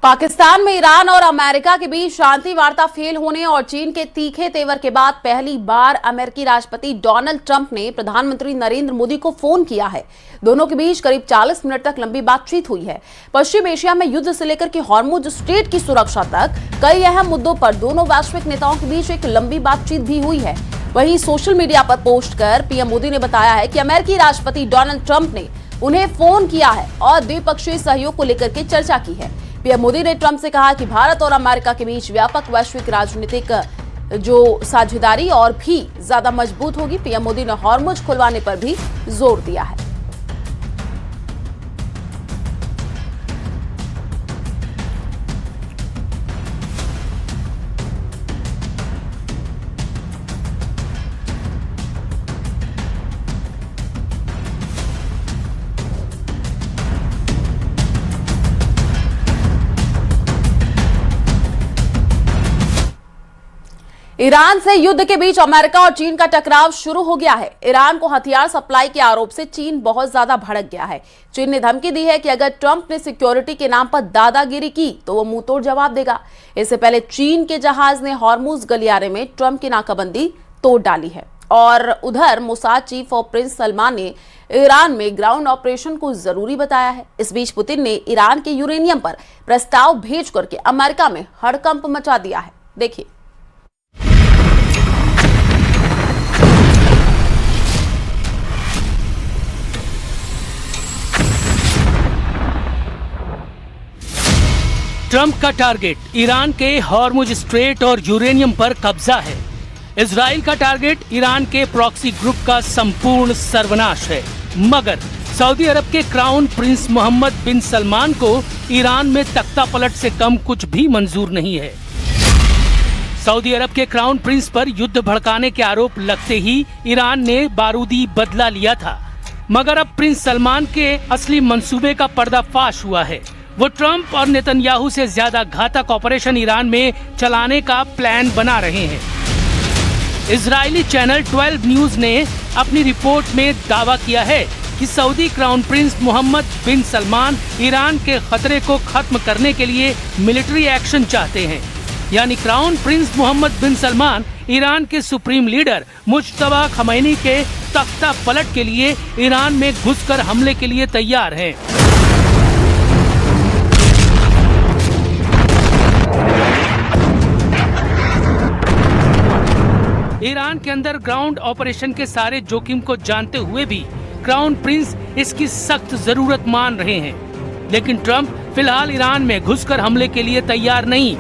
पाकिस्तान में ईरान और अमेरिका के बीच शांति वार्ता फेल होने और चीन के तीखे तेवर के बाद पहली बार अमेरिकी राष्ट्रपति डोनाल्ड ट्रंप ने प्रधानमंत्री नरेंद्र मोदी को फोन किया है। दोनों के बीच करीब 40 मिनट तक लंबी बातचीत हुई है। पश्चिम एशिया में युद्ध से लेकर के हॉर्मुज स्ट्रेट की सुरक्षा तक कई अहम मुद्दों पर दोनों वैश्विक नेताओं के बीच एक लंबी बातचीत भी हुई है। वहीं सोशल मीडिया पर पोस्ट कर पीएम मोदी ने बताया है कि अमेरिकी राष्ट्रपति डोनाल्ड ट्रंप ने उन्हें फोन किया है और द्विपक्षीय सहयोग को लेकर के चर्चा की है। पीएम मोदी ने ट्रंप से कहा कि भारत और अमेरिका के बीच व्यापक वैश्विक राजनीतिक जो साझेदारी और भी ज्यादा मजबूत होगी। पीएम मोदी ने हॉर्मुज खुलवाने पर भी जोर दिया है। ईरान से युद्ध के बीच अमेरिका और चीन का टकराव शुरू हो गया है। ईरान को हथियार सप्लाई के आरोप से चीन बहुत ज्यादा भड़क गया है। चीन ने धमकी दी है कि अगर ट्रंप ने सिक्योरिटी के नाम पर दादागिरी की तो वो मुंहतोड़ जवाब देगा। इससे पहले चीन के जहाज ने हॉर्मुज गलियारे में ट्रंप की नाकाबंदी तोड़ डाली है। और उधर मोसाद चीफ और प्रिंस सलमान ने ईरान में ग्राउंड ऑपरेशन को जरूरी बताया है। इस बीच पुतिन ने ईरान के यूरेनियम पर प्रस्ताव भेज करके अमेरिका में हड़कंप मचा दिया है। देखिए। ट्रंप का टारगेट ईरान के हॉर्मुज स्ट्रेट और यूरेनियम पर कब्जा है। इजराइल का टारगेट ईरान के प्रॉक्सी ग्रुप का संपूर्ण सर्वनाश है। मगर सऊदी अरब के क्राउन प्रिंस मोहम्मद बिन सलमान को ईरान में तख्ता पलट से कम कुछ भी मंजूर नहीं है। सऊदी अरब के क्राउन प्रिंस पर युद्ध भड़काने के आरोप लगते ही ईरान ने बारूदी बदला लिया था। मगर अब प्रिंस सलमान के असली मंसूबे का पर्दाफाश हुआ है। वो ट्रंप और नेतन्याहू से ज्यादा घातक ऑपरेशन ईरान में चलाने का प्लान बना रहे हैं। इजरायली चैनल 12 न्यूज ने अपनी रिपोर्ट में दावा किया है कि सऊदी क्राउन प्रिंस मोहम्मद बिन सलमान ईरान के खतरे को खत्म करने के लिए मिलिट्री एक्शन चाहते हैं। यानी क्राउन प्रिंस मोहम्मद बिन सलमान ईरान के सुप्रीम लीडर मुज्तबा खमैनी के तख्ता पलट के लिए ईरान में घुसकर हमले के लिए तैयार हैं। ईरान के अंदर ग्राउंड ऑपरेशन के सारे जोखिम को जानते हुए भी क्राउन प्रिंस इसकी सख्त जरूरत मान रहे हैं। लेकिन ट्रंप फिलहाल ईरान में घुसकर हमले के लिए तैयार नहीं।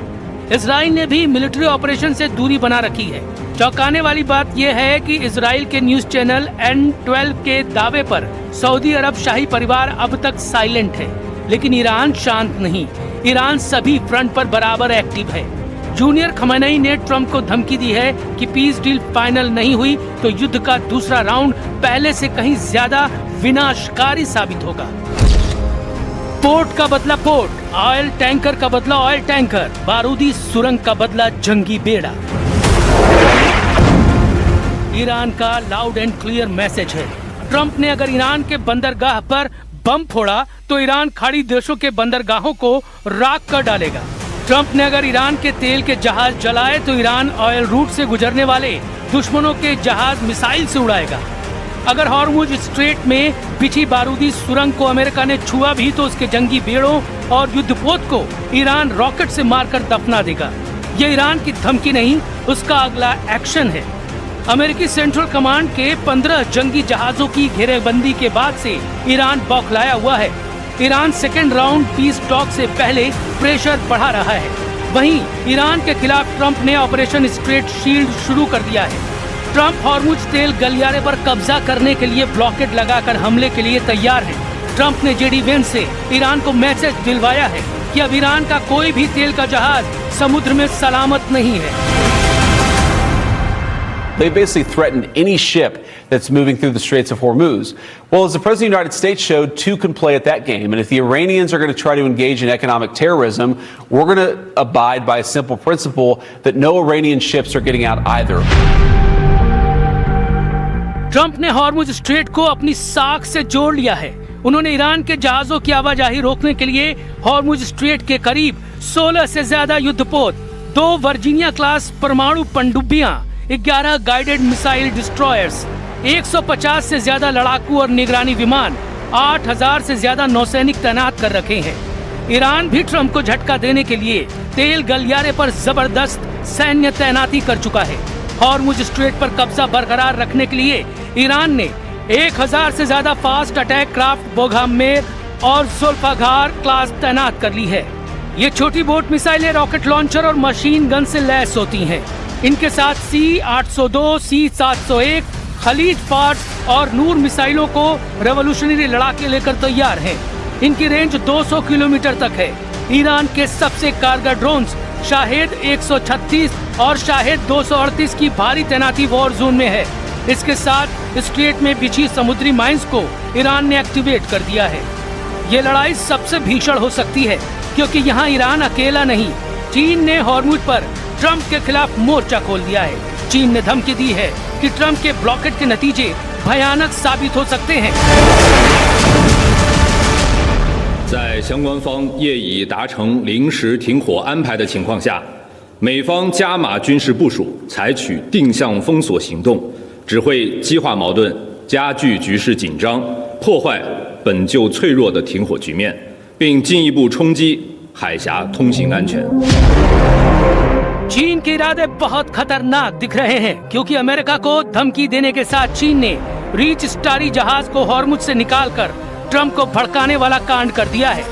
इजराइल ने भी मिलिट्री ऑपरेशन से दूरी बना रखी है। चौंकाने वाली बात यह है कि इजराइल के न्यूज चैनल N12 के दावे पर सऊदी अरब शाही परिवार अब तक साइलेंट है, लेकिन ईरान शांत नहीं। ईरान सभी फ्रंट पर बराबर एक्टिव है। जूनियर खमेनी ने ट्रंप को धमकी दी है कि पीस डील फाइनल नहीं हुई तो युद्ध का दूसरा राउंड पहले से कहीं ज्यादा विनाशकारी साबित होगा। पोर्ट का बदला पोर्ट, ऑयल टैंकर का बदला ऑयल टैंकर, बारूदी सुरंग का बदला जंगी बेड़ा। ईरान का लाउड एंड क्लियर मैसेज है। ट्रंप ने अगर ईरान के बंदरगाह पर बम फोड़ा तो ईरान खाड़ी देशों के बंदरगाहों को राख कर डालेगा। ट्रंप ने अगर ईरान के तेल के जहाज जलाए तो ईरान ऑयल रूट से गुजरने वाले दुश्मनों के जहाज मिसाइल से उड़ाएगा। अगर हॉर्मुज स्ट्रेट में बिछी बारूदी सुरंग को अमेरिका ने छुआ भी तो उसके जंगी बेड़ों और युद्धपोत को ईरान रॉकेट से मारकर दफना देगा। ये ईरान की धमकी नहीं, उसका अगला एक्शन है। अमेरिकी सेंट्रल कमांड के 15 जंगी जहाजों की घेरेबंदी के बाद से ईरान बौखलाया हुआ है। Iran second round piece talk से पहले प्रेशर बढ़ा रहा है। वहीं ईरान के खिलाफ ट्रंप ने ऑपरेशन स्ट्रेट शील्ड शुरू कर दिया है। ट्रंप हॉर्मुज तेल गलियारे पर कब्जा करने के लिए ब्लॉकेड लगाकर हमले के लिए तैयार है। ट्रंप ने जेडी वेंस से ईरान को मैसेज दिलवाया है कि अब ईरान का कोई भी तेल का जहाज समुद्र में सलामत नहीं है। They basically threatened any ship that's moving through the Straits of Hormuz. Well, as the President of the United States showed, two can play at that game. And if the Iranians are going to try to engage in economic terrorism, we're going to abide by a simple principle that no Iranian ships are getting out either. Trump ने Hormuz strait को अपनी साख से जोड़ लिया है। उन्होंने Iran के जहाजों की आवाजाही रोकने के लिए हॉर्मुज स्ट्रेट के करीब 16 से ज्यादा युद्धपोत, 2 वर्जीनिया क्लास परमाणु पनडुब्बियां, 11 गाइडेड मिसाइल डिस्ट्रॉयर्स, 150 से ज्यादा लड़ाकू और निगरानी विमान, 8000 से ज्यादा नौसैनिक तैनात कर रखे हैं। ईरान भी ट्रंप को झटका देने के लिए तेल गलियारे पर जबरदस्त सैन्य तैनाती कर चुका है। हॉर्मुज स्ट्रेट पर कब्जा बरकरार रखने के लिए ईरान ने 1000 से ज्यादा फास्ट अटैक क्राफ्ट बोगहामेर और जुल्फाकार क्लास तैनात कर ली है। ये छोटी बोट मिसाइलें रॉकेट लॉन्चर और मशीन गन से लैस होती हैं। इनके साथ C-802, C-701, खलीज फाट और नूर मिसाइलों को रेवोल्यूशनरी लड़ाके लेकर तैयार हैं। इनकी रेंज 200 किलोमीटर तक है। ईरान के सबसे कारगर ड्रोन्स शाहेद 136 और शाहेद 238 की भारी तैनाती वॉर जोन में है। इसके साथ स्ट्रेट में बिछी समुद्री माइंस को ईरान ने एक्टिवेट कर दिया है। ये लड़ाई सबसे भीषण हो सकती है क्योंकि यहाँ ईरान अकेला नहीं, चीन ने हॉर्मुज पर ट्रंप के खिलाफ मोर्चा खोल दिया है। चीन ने धमकी दी है कि ट्रंप के ब्लॉकेट के नतीजे भयानक साबित हो सकते हैं। 在相关方业已达成临时停火安排的情况下，美方加码军事部署，采取定向封锁行动，只会激化矛盾，加剧局势紧张，破坏本就脆弱的停火局面，并进一步冲击海峡通行安全。 चीन के इरादे बहुत खतरनाक दिख रहे हैं क्योंकि अमेरिका को धमकी देने के साथ चीन ने रीच स्टारी जहाज को हॉर्मुज से निकालकर ट्रंप को भड़काने वाला कांड कर दिया है।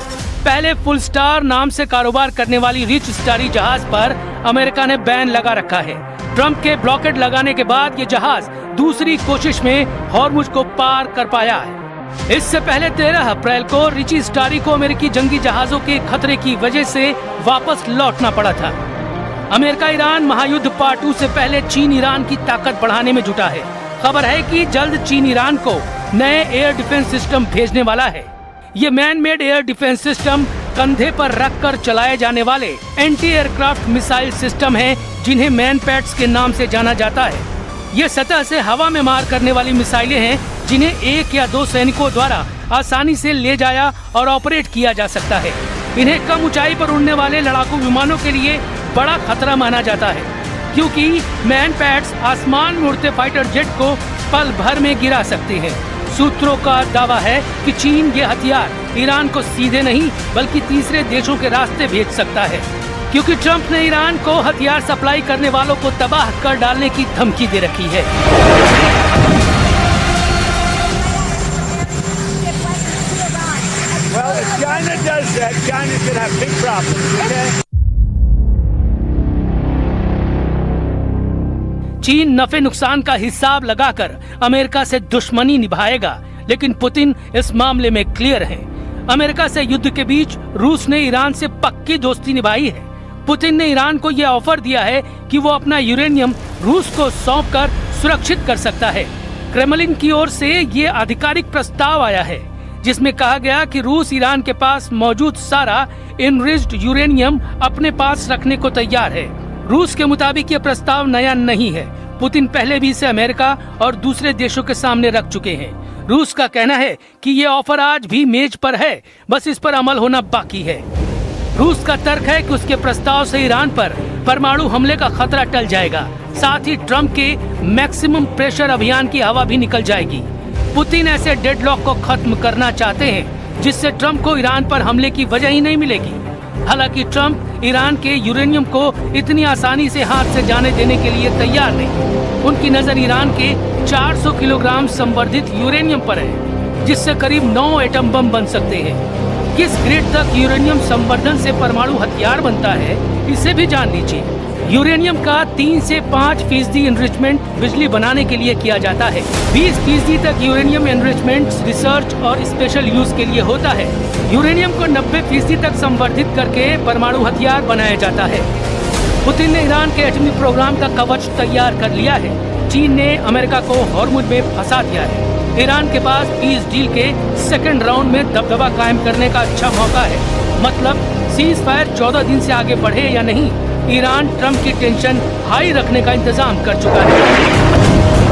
पहले फुल स्टार नाम से कारोबार करने वाली रीच स्टारी जहाज पर अमेरिका ने बैन लगा रखा है। ट्रंप के ब्लॉकेड लगाने के बाद ये जहाज दूसरी कोशिश में हॉर्मुज को पार कर पाया है। इससे पहले 13 अप्रैल को रिची स्टारी को अमेरिकी जंगी जहाजों के खतरे की वजह से वापस लौटना पड़ा था। अमेरिका ईरान महायुद्ध पार्ट 2 से पहले चीन ईरान की ताकत बढ़ाने में जुटा है। खबर है कि जल्द चीन ईरान को नए एयर डिफेंस सिस्टम भेजने वाला है। ये man made air defence system कंधे पर रखकर चलाए जाने वाले एंटी एयरक्राफ्ट मिसाइल सिस्टम हैं, जिन्हें मैन पैड्स के नाम से जाना जाता है। ये सतह से हवा में मार करने वाली मिसाइलें हैं, जिन्हें 1 या 2 सैनिकों द्वारा आसानी से ले जाया और ऑपरेट किया जा सकता है। इन्हें कम ऊंचाई पर उड़ने वाले लड़ाकू विमानों के लिए बड़ा खतरा माना जाता है क्योंकि मैन पैड्स आसमान में उड़ते फाइटर जेट को पल भर में गिरा सकते हैं। सूत्रों का दावा है कि चीन ये हथियार ईरान को सीधे नहीं बल्कि तीसरे देशों के रास्ते भेज सकता है क्योंकि ट्रंप ने ईरान को हथियार सप्लाई करने वालों को तबाह कर डालने की धमकी दे रखी है। Well, if China does that, China's going to have big problems, okay? चीन नफे नुकसान का हिसाब लगाकर अमेरिका से दुश्मनी निभाएगा, लेकिन पुतिन इस मामले में क्लियर हैं। अमेरिका से युद्ध के बीच रूस ने ईरान से पक्की दोस्ती निभाई है। पुतिन ने ईरान को यह ऑफर दिया है कि वो अपना यूरेनियम रूस को सौंपकर सुरक्षित कर सकता है। क्रेमलिन की ओर से ये आधिकारिक प्रस्ताव आया है जिसमें कहा गया कि रूस ईरान के पास मौजूद सारा एनरिच्ड यूरेनियम अपने पास रखने को तैयार है। रूस के मुताबिक ये प्रस्ताव नया नहीं है। पुतिन पहले भी इसे अमेरिका और दूसरे देशों के सामने रख चुके हैं। रूस का कहना है कि ये ऑफर आज भी मेज पर है, बस इस पर अमल होना बाकी है। रूस का तर्क है कि उसके प्रस्ताव से ईरान पर परमाणु हमले का खतरा टल जाएगा, साथ ही ट्रंप के मैक्सिमम प्रेशर अभियान की हवा भी निकल जाएगी। पुतिन ऐसे डेडलॉक को खत्म करना चाहते हैं जिससे ट्रंप को ईरान पर हमले की वजह ही नहीं मिलेगी। हालांकि ट्रंप ईरान के यूरेनियम को इतनी आसानी से हाथ से जाने देने के लिए तैयार नहीं। उनकी नजर ईरान के 400 किलोग्राम संवर्धित यूरेनियम पर है, जिससे करीब 9 एटम बम बन सकते हैं। किस ग्रेड तक यूरेनियम संवर्धन से परमाणु हथियार बनता है, इसे भी जान लीजिए। यूरेनियम का 3 से 5% एनरिचमेंट बिजली बनाने के लिए किया जाता है। 20% तक यूरेनियम एनरिचमेंट रिसर्च और स्पेशल यूज के लिए होता है। यूरेनियम को 90% तक संवर्धित करके परमाणु हथियार बनाया जाता है। पुतिन ने ईरान के एटमी प्रोग्राम का कवच तैयार कर लिया है। चीन ने अमेरिका को हॉर्मुज में फंसा दिया है। ईरान के पास पीस डील के सेकंड राउंड में दबदबा कायम करने का अच्छा मौका है। मतलब सीज फायर 14 दिन से आगे बढ़े या नहीं, ईरान ट्रंप की टेंशन हाई रखने का इंतजाम कर चुका है।